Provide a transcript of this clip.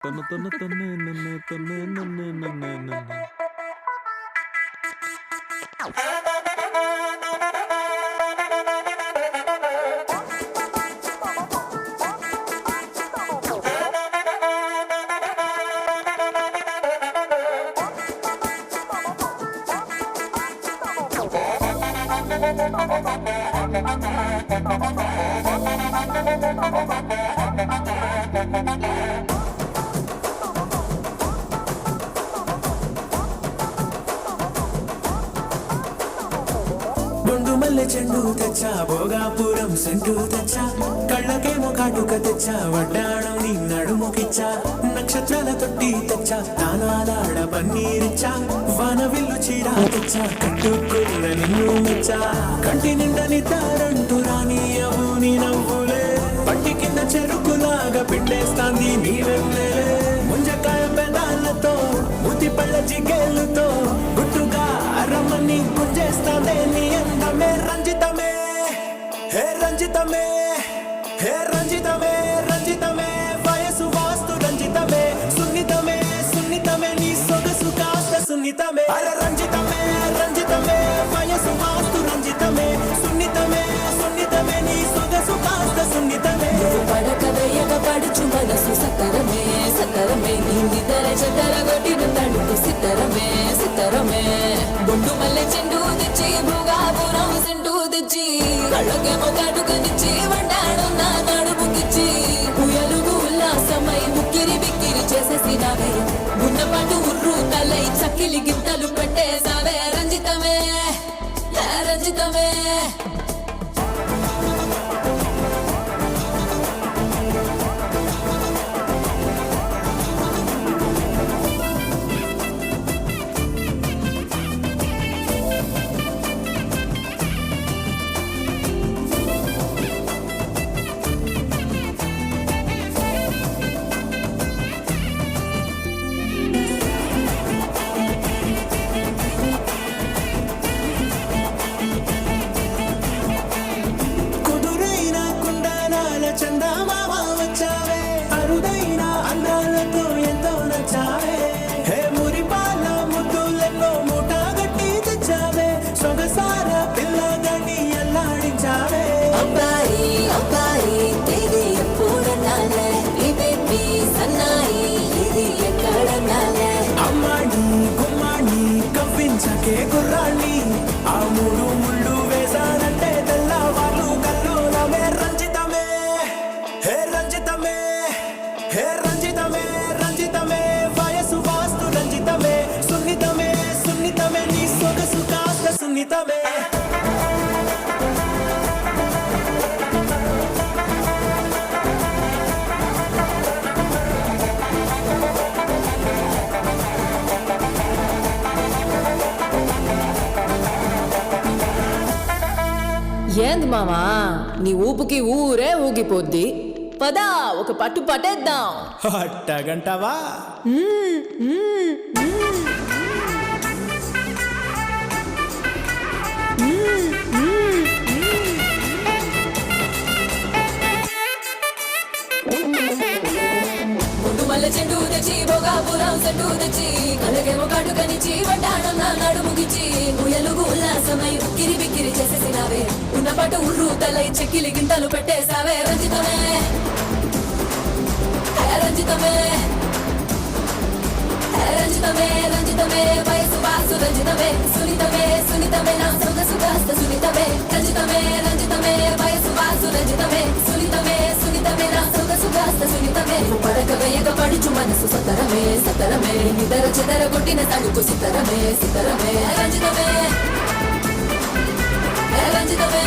తన తన తన్నే నన్నే తన్నే నన్నే నన్నే నన్నే. బొండు మల్లె చెండు తెచ్చా భోగాపురం సెంటు తెచ్చా కళ్ళకేమో కాటుక తెచ్చా వడ్డాణం నీ నడుముకిచ్చా నక్షత్రాల తొట్టి తెచ్చా దానాలాడ పన్నీరిచ్చా వాన విల్లు చీర తెచ్చా కట్టుకున్న నిన్ను మెచ్చా కంటి నిండా నిద్దారంటూ రాని అవు నీ నవ్వులే పంటి కింద చెరుకులాగా పిండేస్తాంది నీ వెన్నెలే ముంజకాయ పెదాలతో మూతి పళ్ళ జిగేలుతో గుట్టుగా రమ్మని గుంజేస్తానే నీ అందమే రంజితమే హే రంజితమే హే రంజితమే రంజితమే వయసు వాస్తు రంజితమే సున్నితమే సున్నితమే నీ సొగసు కాస్త సున్నితమే అరే రంజితమే రంజితమే వయసు వాస్తు రంజితమే సున్నితమే సున్నితమే నీ సొగసు కాస్త సున్నితమే పడక వేయక పడుచు మనసు సతరమే సతరమే నీ నిదర చెదరగొట్టిన తడుపు సితరమే సితరమే బొండు మల్లె చెండు తెచ్చి భోగాపురం సెంటు తెచ్చి కళ్ళకేమో కాటుకనిచ్చి వండాడు నా నడుముకిచ్చి ఉయలుగు ఉల్లాసమై ముక్కిరి బిక్కిరి చేసేసినావే గున్నపాటు ఉర్రు తలై చక్కిలి గింతలు పెట్టేసావే రంజితమే రంజితమే కుదురైన కుందనాల చందమామ వచ్చావే అరుదైన అందాలతో ఎంతో నచ్చావే హే మురిపాల ముద్దులెన్నో మూట గట్టి తెచ్చావే సొగసార పిల్లగని అల్లాడించావే అబ్బాయి అబ్బాయి ఇది ఎప్పుడన్నాలే ఇదేమి సన్నాయి ఇది ఎక్కడన్నాలే అమ్మాడి గుమ్మాడి కవ్వించకే కుర్రాణి ఆ మూడు ముళ్ళు వేసానంటే తెల్లవాళ్ళు కల్లోలమే రంజితమే హే రంజితమే హే రంజితమే రంజితమే వయసు వాస్తు రంజితమే సున్నితమే సున్నితమే నీ సొగసు కాస్త సున్నితమే ఏంది మామా నీ ఊపుకి ఊరే ఊగిపోద్ది పదా ఒక పట్టు పట్టేద్దాం అట్టగంటవా ముందు మల్లె చెండు తెచ్చి భోగాపురం సెంటు తెచ్చి కళ్ళకేమో కాటుకనిచ్చి వడ్డాణం నా నడుముకిచ్చి ఉయలుగు ఉల్లాసమై ఉక్కిరి బిక్కిరి చేసేసినావే ఉన్నపాటు ఉర్రు తలై చెక్కిలి గింతలు పెట్టేసావే రంజితమే రంజితమే రంజితమే రంజితమే వయసు వాసు రంజితమే సునీతమే సునీతమే నా సొగసు కాస్త సునీతమే రంజితమే రంజితమే వయసు వాసు రంజితమే సునీతమే సునీతమే నా సొగసు కాస్త సునీతమే పడక వేయక పడుచు మనసు సతరమే సతరమే నిదర చెదర కొట్టిన తడుపు సితరమే సితరమే రంజితమే రంజితమే